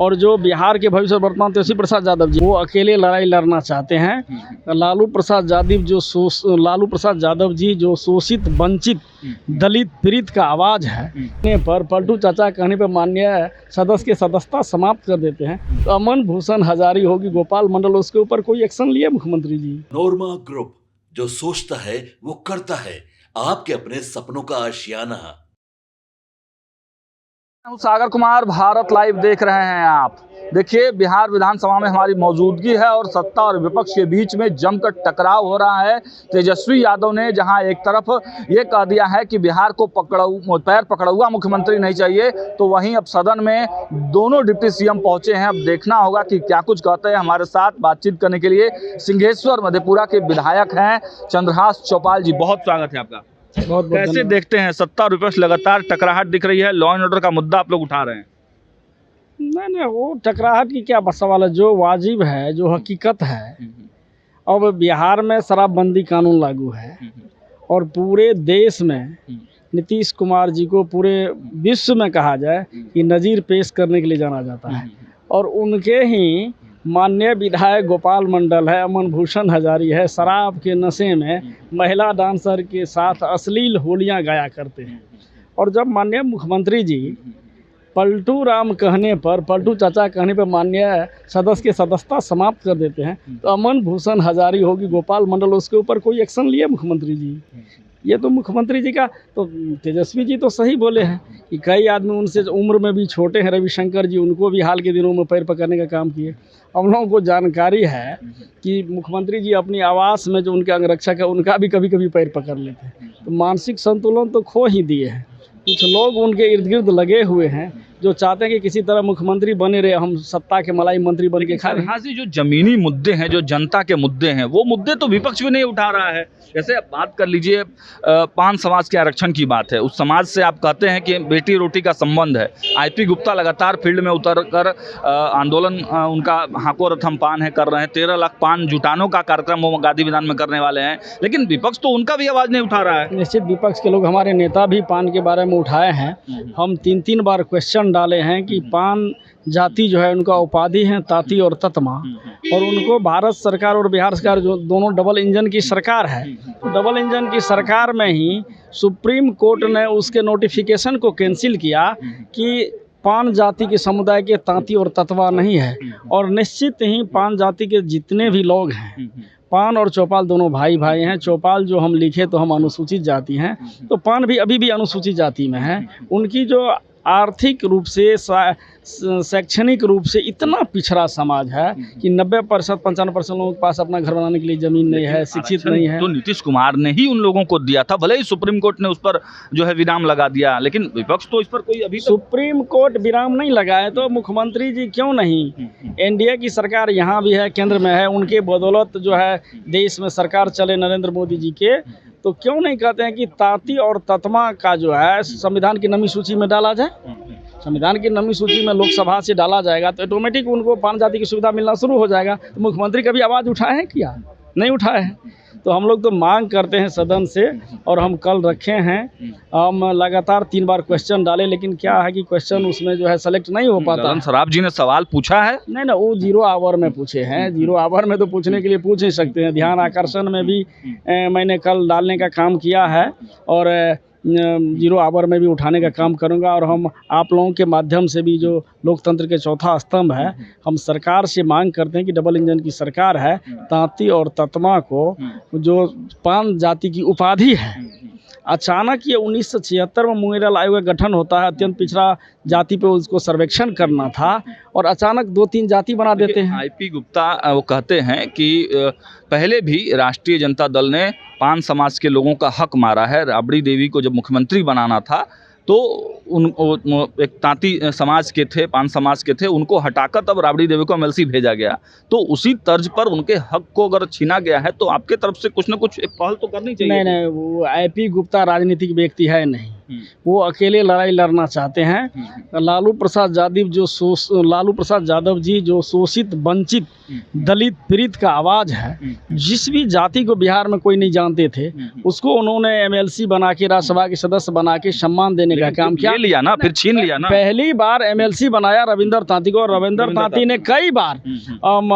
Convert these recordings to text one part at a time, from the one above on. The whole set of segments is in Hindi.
और जो बिहार के भविष्य वर्तमान तेजस्वी प्रसाद यादव जी, वो अकेले लड़ाई लड़ना चाहते हैं। लालू प्रसाद यादव जी जो शोषित, वंचित, दलित, पीड़ित का आवाज़ है पर पलटू चाचा कहने पर माननीय सदस्य की सदस्यता समाप्त कर देते हैं, तो अमन भूषण हजारी होगी, गोपाल मंडल, उसके ऊपर कोई एक्शन लिए मुख्यमंत्री जी? नोरमा ग्रुप, जो सोचता है वो करता है, आपके अपने सपनों का आशियाना। सागर कुमार, भारत लाइव देख रहे हैं आप। देखिए, बिहार विधानसभा में हमारी मौजूदगी है और सत्ता और विपक्ष के बीच में जमकर टकराव हो रहा है। तेजस्वी यादव ने जहां एक तरफ ये कह दिया है कि बिहार को पैर पकड़ा हुआ मुख्यमंत्री नहीं चाहिए, तो वहीं अब सदन में दोनों डिप्टी सीएम पहुंचे हैं। अब देखना होगा कि क्या कुछ कहते हैं। हमारे साथ बातचीत करने के लिए सिंहेश्वर मधेपुरा के विधायक हैं चंद्रहास चौपाल जी, बहुत स्वागत है आपका। बहुत कैसे देखते हैं, सत्ता और विपक्ष लगातार टकराहट दिख रही है, लॉ एंड ऑर्डर का मुद्दा आप लोग उठा रहे हैं? नहीं, वो टकराहट की क्या सवाल है, जो वाजिब है, जो हकीकत है। अब बिहार में शराबबंदी कानून लागू है और पूरे देश में नीतीश कुमार जी को पूरे विश्व में कहा जाए कि नज़ीर पेश करने के लिए जाना जाता है, और उनके ही माननीय विधायक गोपाल मंडल है, अमन भूषण हजारी है, शराब के नशे में महिला डांसर के साथ अश्लील होलियां गाया करते हैं। और जब माननीय मुख्यमंत्री जी पलटू राम कहने पर, पलटू चाचा कहने पर माननीय सदस्य की सदस्यता समाप्त कर देते हैं, तो अमन भूषण हजारी होगी, गोपाल मंडल, उसके ऊपर कोई एक्शन लिए मुख्यमंत्री जी? ये तो मुख्यमंत्री जी का, तो तेजस्वी जी तो सही बोले हैं कि कई आदमी उनसे उम्र में भी छोटे हैं, रविशंकर जी, उनको भी हाल के दिनों में पैर पकड़ने का काम किए। हम लोगों को जानकारी है कि मुख्यमंत्री जी अपनी आवास में जो उनके अंगरक्षक है, उनका भी कभी कभी पैर पकड़ लेते हैं। तो मानसिक संतुलन तो खो ही दिए हैं। कुछ लोग उनके इर्द गिर्द लगे हुए हैं जो चाहते हैं कि किसी तरह मुख्यमंत्री बने रहे, हम सत्ता के मलाई मंत्री बन के खा रहे हैं। हाँ जी, जो जमीनी मुद्दे हैं, जो जनता के मुद्दे हैं, वो मुद्दे तो विपक्ष भी नहीं उठा रहा है। जैसे आप बात कर लीजिए, पान समाज के आरक्षण की बात है, उस समाज से आप कहते हैं कि बेटी रोटी का संबंध है। आईपी गुप्ता लगातार फील्ड में उतर कर आंदोलन उनका हाको रथम पान है कर रहे हैं। 13 लाख पान जुटानों का कार्यक्रम वो गांधी मैदान में करने वाले हैं, लेकिन विपक्ष तो उनका भी आवाज़ नहीं उठा रहा है। निश्चित विपक्ष के लोग, हमारे नेता भी पान के बारे में उठाए हैं। हम 3 बार क्वेश्चन डाले हैं कि पान जाति जो है उनका उपाधि है ताती और ततमा, और उनको भारत सरकार और बिहार सरकार जो दोनों डबल इंजन की सरकार है, तो डबल इंजन की सरकार में ही सुप्रीम कोर्ट ने उसके नोटिफिकेशन को कैंसिल किया कि पान जाति के समुदाय के तांती और ततवा नहीं है। और निश्चित ही पान जाति के जितने भी लोग हैं, पान और चौपाल दोनों भाई हैं। चौपाल जो हम लिखे तो हम अनुसूचित जाति हैं, तो पान भी अभी भी अनुसूचित जाति में है। उनकी जो आर्थिक रूप से, शैक्षणिक रूप से इतना पिछड़ा समाज है कि 90%, 95% लोगों के पास अपना घर बनाने के लिए ज़मीन नहीं है, शिक्षित नहीं है। तो नीतीश कुमार ने ही उन लोगों को दिया था, भले ही सुप्रीम कोर्ट ने उस पर जो है विराम लगा दिया, लेकिन विपक्ष तो इस पर कोई अभी सुप्रीम कोर्ट विराम नहीं लगाए तो मुख्यमंत्री जी क्यों नहीं? एनडीए की सरकार यहाँ भी है, केंद्र में है, उनके बदौलत जो है देश में सरकार चले नरेंद्र मोदी जी के, तो क्यों नहीं कहते हैं कि ताती और ततमा का जो है संविधान की नमी सूची में डाला जाए? संविधान की नमी सूची में लोकसभा से डाला जाएगा तो ऑटोमेटिक उनको पान जाति की सुविधा मिलना शुरू हो जाएगा। तो मुख्यमंत्री कभी आवाज़ उठाए हैं क्या? नहीं उठाए हैं। तो हम लोग तो मांग करते हैं सदन से, और हम कल रखे हैं। हम लगातार 3 बार क्वेश्चन डाले, लेकिन क्या है कि क्वेश्चन उसमें जो है सेलेक्ट नहीं हो पाता। सराफ जी ने सवाल पूछा है? नहीं, वो 0 आवर में पूछे हैं। 0 आवर में तो पूछने के लिए पूछ ही सकते हैं। ध्यान आकर्षण में भी मैंने कल डालने का काम किया है, और 0 आवर में भी उठाने का काम करूंगा। और हम आप लोगों के माध्यम से भी, जो लोकतंत्र के चौथा स्तंभ है, हम सरकार से मांग करते हैं कि डबल इंजन की सरकार है, तांती और ततमा को जो पान जाति की उपाधि है, अचानक ये 1976 में मुंगेरल आयोग का गठन होता है, अत्यंत पिछड़ा जाति पे उसको सर्वेक्षण करना था, और अचानक 2-3 जाति बना देते हैं। आईपी गुप्ता वो कहते हैं कि पहले भी राष्ट्रीय जनता दल ने पान समाज के लोगों का हक मारा है। राबड़ी देवी को जब मुख्यमंत्री बनाना था तो एक तांती समाज के थे, पान समाज के थे, उनको हटाकर तब राबड़ी देवी को एमएलसी भेजा गया। तो उसी तर्ज पर उनके हक को अगर छीना गया है तो आपके तरफ से कुछ न कुछ एक पहल तो करनी चाहिए। नहीं, वो आईपी गुप्ता राजनीतिक व्यक्ति है नहीं। वो अकेले लड़ाई लड़ना चाहते हैं। लालू प्रसाद यादव जी जो शोषित, वंचित, दलित, पीड़ित का आवाज़ है, जिस भी जाति को बिहार में कोई नहीं जानते थे, उसको उन्होंने एमएलसी बना के, राज्यसभा के सदस्य बना के सम्मान देने का काम किया। लिया ना, फिर छीन लिया ना। पहली बार एमएलसी बनाया रविंदर तांती को, और रविंदर तांती ने कई बार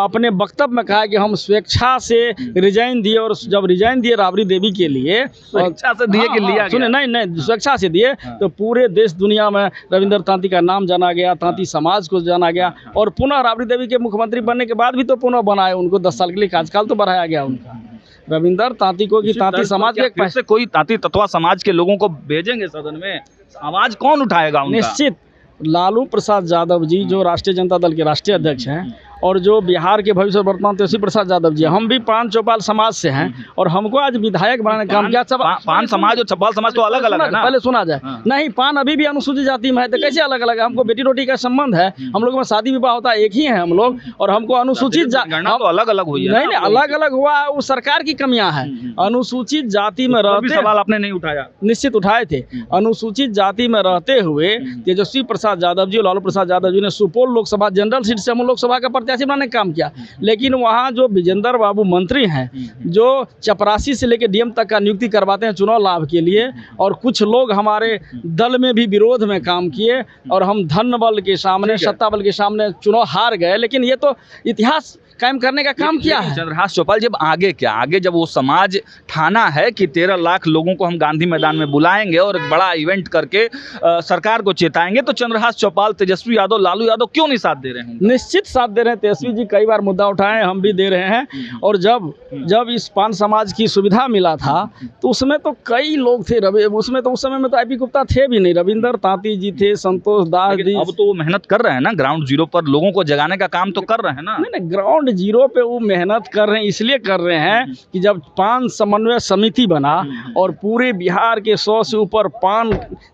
अपने वक्तव्य में कहा कि हम स्वेच्छा से रिजाइन दिए, और जब रिजाइन दिए राबड़ी देवी के लिए, स्वेच्छा से दिए कि लिया सुने, नहीं स्वेच्छा से दिए, तो पूरे देश दुनिया में रविंदर तांती का नाम जाना गया, तांती समाज को जाना गया, और पुनः राबड़ी देवी के मुख्यमंत्री बनने के बाद भी तो पुनः बनाए उनको, 10 साल के लिए कार्यकाल तो बढ़ाया गया उनका रविंदर तांती को, कि तांती समाज के फिर से कोई तांती तत्वा समाज के लोगों को भेजेंगे सदन में, आवाज कौन उठाएगा उनका? निश्चित लालू प्रसाद यादव जी जो राष्ट्रीय जनता दल के राष्ट्रीय अध्यक्ष हैं, और जो बिहार के भविष्य वर्तमान तेजस्वी प्रसाद यादव जी, हम भी पान चौपाल समाज से हैं, और हमको आज विधायक बनाने का काम किया। सब पान समाज और चौपाल समाज तो अलग अलग है ना, पहले सुना जाए। नहीं, पान अभी भी अनुसूचित जाति में है, तो कैसे अलग अलग है? हमको बेटी रोटी का संबंध है, हम लोग में शादी विवाह होता है, एक ही है हम लोग, और हमको अनुसूचित तो अलग अलग हुई है। नहीं, अलग अलग हुआ, वो सरकार की कमियां है। अनुसूचित जाति में रहते, सवाल आपने नहीं उठाया? निश्चित उठाए थे। अनुसूचित जाति में रहते हुए तेजस्वी प्रसाद यादव जी, लालू प्रसाद यादव जी ने सुपौल लोकसभा जनरल सीट से हम लोकसभा का प्रत्याशी बनाने का काम किया, लेकिन वहाँ जो विजेंद्र बाबू मंत्री हैं, जो चपरासी से लेकर डीएम तक का नियुक्ति करवाते हैं चुनाव लाभ के लिए, और कुछ लोग हमारे दल में भी विरोध में काम किए, और हम धन बल के सामने, सत्ता बल के सामने चुनाव हार गए, लेकिन ये तो इतिहास कायम करने का काम किया है। चंद्रहास चौपाल, जब आगे क्या, आगे जब वो समाज ठाना है कि 13 लाख लोगों को हम गांधी मैदान में बुलाएंगे और एक बड़ा इवेंट करके सरकार को चेताएंगे, तो चंद्रहास चौपाल, तेजस्वी यादव, लालू यादव क्यों नहीं साथ दे रहे हैं? निश्चित साथ दे रहे हैं। तेजस्वी जी कई बार मुद्दा उठाए, हम भी दे रहे हैं, और जब इस पान समाज की सुविधा मिला था, तो उसमें तो कई लोग थे, उसमें तो उस समय में तो आईपी गुप्ता थे भी नहीं, रविंदर तांती जी थे, संतोष दास जी। अब तो वो मेहनत कर रहे हैं ना, ग्राउंड जीरो पर लोगों को जगाने का काम तो कर रहे हैं ना। नहीं, ग्राउंड जीरो पे वो मेहनत कर रहे हैं, इसलिए कर रहे हैं कि जब पान समन्वय समिति बना और पूरे बिहार के 100 से ऊपर पान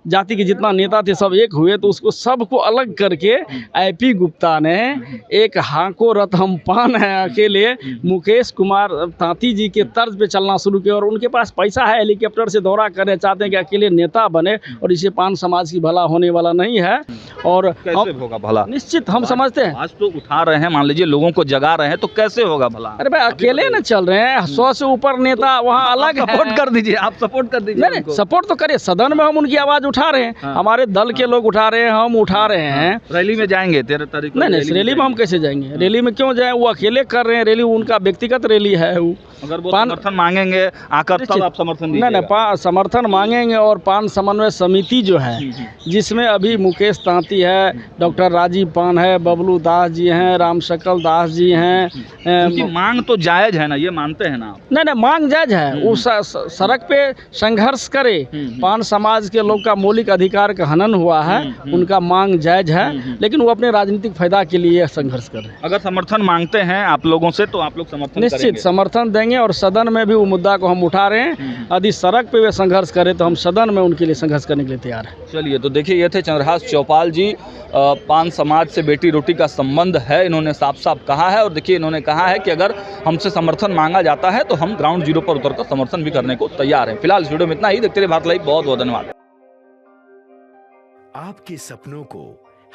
जाति के जितना नेता थे सब एक हुए, तो उसको सबको अलग करके आईपी गुप्ता ने एक हाको रथ हम पान है अकेले मुकेश कुमार तांती जी के तर्ज पे चलना शुरू किया, और उनके पास पैसा है, हेलीकॉप्टर से दौरा करने चाहते हैं कि अकेले नेता बने, और इसे पान समाज की भला होने वाला नहीं है। और कैसे होगा भला? निश्चित हम समझते हैं, आज तो उठा रहे हैं, मान लीजिए लोगों को जगा रहे हैं, तो कैसे होगा भला? अरे भाई अकेले न चल रहे हैं, 100 से ऊपर नेता वहाँ अलग सपोर्ट कर दीजिए, आप सपोर्ट कर दीजिए। नहीं, सपोर्ट तो करिए, सदन में हम उनकी आवाज उठा रहे हैं, हमारे दल के लोग उठा रहे हैं, हम उठा रहे हैं। रैली में जाएंगे 13 तारीख को? नहीं, रैली में हम कैसे जाएंगे? रैली में क्यों जाए? वो अकेले कर रहे हैं रैली, उनका व्यक्तिगत रैली है। वो अगर वो समर्थन मांगेंगे आकर तब आप समर्थन दीजिएगा? नहीं, समर्थन मांगेंगे, और पान समन्वय समिति जो है, जिसमें अभी मुकेश तांती है, डॉक्टर राजीव पान है, बबलू दास जी हैं, रामशकल दास जी हैं। मांग तो जायज है ना, ये मानते हैं ना आप? नहीं, मांग जायज है। वो सड़क पे संघर्ष करे, पान समाज के लोग का मौलिक अधिकार का हनन हुआ है, उनका मांग जायज है, लेकिन वो अपने राजनीतिक फायदा के लिए संघर्ष कर रहे हैं। अगर समर्थन मांगते हैं आप लोगों से, तो आप लोग समर्थन निश्चित समर्थन देंगे, और सदन में भी वो मुद्दा को हम उठा रहे हैं। यदि सड़क पे वे संघर्ष करें, तो हम सदन में उनके लिए संघर्ष करने के लिए तैयार हैं। चलिए, तो देखिए, ये थे चंद्रहास चौपाल जी। पान समाज से बेटी रोटी का संबंध है, इन्होंने साफ साफ कहा है, और देखिए इन्होंने कहा है कि अगर हमसे समर्थन मांगा जाता है तो हम ग्राउंड जीरो पर उतरकर समर्थन भी करने को तैयार हैं। फिलहाल इस वीडियो में इतना ही। देखते रहिए भारत लाइव। बहुत बहुत धन्यवाद। आपके सपनों को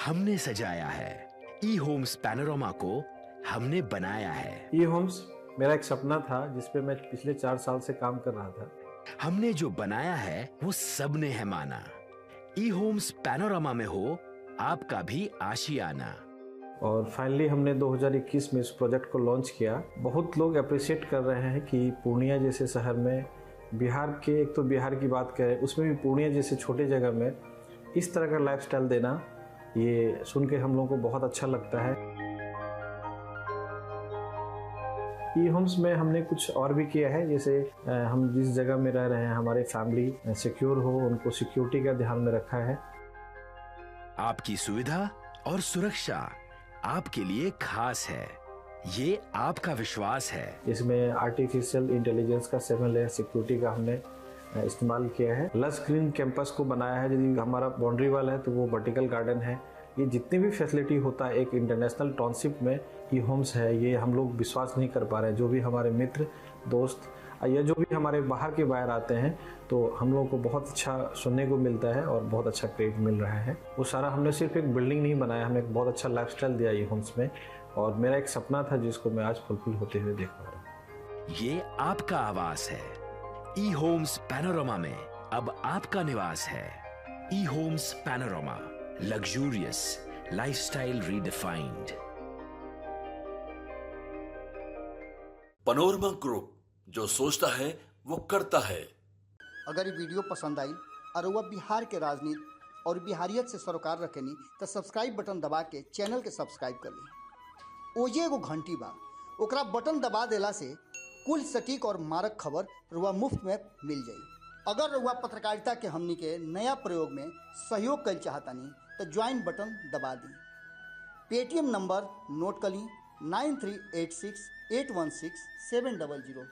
हमने सजाया है, ई होम्स पैनोरामा को हमने बनाया है। ई होम्स मेरा एक सपना था, जिसपे मैं पिछले 4 साल से काम कर रहा था। हमने जो बनाया है वो सबने है माना। ई होम्स पैनोरामा में हो आपका भी आशियाना। और फाइनली हमने 2021 में इस प्रोजेक्ट को लॉन्च किया। बहुत लोग अप्रिशिएट कर रहे हैं कि पूर्णिया जैसे शहर में, बिहार के, एक तो बिहार की बात करें, उसमें भी पूर्णिया जैसे छोटे जगह में इस तरह का लाइफस्टाइल देना, ये सुन के हम लोगों को बहुत अच्छा लगता है। ई होम्स में हमने कुछ और भी किया है, जैसे हम जिस जगह में रह रहे हैं, हमारे फैमिली सिक्योर हो, उनको सिक्योरिटी का ध्यान में रखा है। आपकी सुविधा और सुरक्षा आपके लिए खास है, ये आपका विश्वास है। इसमें आर्टिफिशियल इंटेलिजेंस का 7 लेयर सिक्योरिटी का हमने इस्तेमाल किया है। लस ग्रीन कैंपस को बनाया है। यदि हमारा बाउंड्री वाल है तो वो वर्टिकल गार्डन है। ये जितनी भी फैसिलिटी होता है एक इंटरनेशनल टाउनशिप में ई होम्स है, ये हम लोग विश्वास नहीं कर पा रहे हैं। जो भी हमारे मित्र दोस्त या जो भी हमारे बाहर के बायर आते हैं तो हम लोगों को बहुत अच्छा सुनने को मिलता है और बहुत अच्छा क्रेडिट मिल रहा है। वो सारा हमने सिर्फ एक बिल्डिंग नहीं बनाया, हमें एक बहुत अच्छा लाइफस्टाइल दिया ये होम्स में, और मेरा एक सपना था जिसको मैं आज फुलफिल होते हुए देख पा रहा हूँ। ये आपका आवास है। ई होम्स पैनोरमा में अब आपका निवास है। E Homes Panorama, luxurious lifestyle redefined. Panorama group, जो सोचता है वो करता है। अगर ये वीडियो पसंद आई और वह बिहार के राजनीति और बिहारियत से सरोकार रखेनी तो सब्सक्राइब बटन दबा के चैनल के सब्सक्राइब कर ली। ओजे एगो घंटी बा, ओकरा बटन दबा देला से कुल सटीक और मारक खबर रुआ मुफ्त में मिल जाई। अगर रुआ पत्रकारिता के हमनी के नया प्रयोग में सहयोग कर चाहतानी तो ज्वाइन बटन दबा दी। पेटीएम नंबर नोट कर ली 9386816700।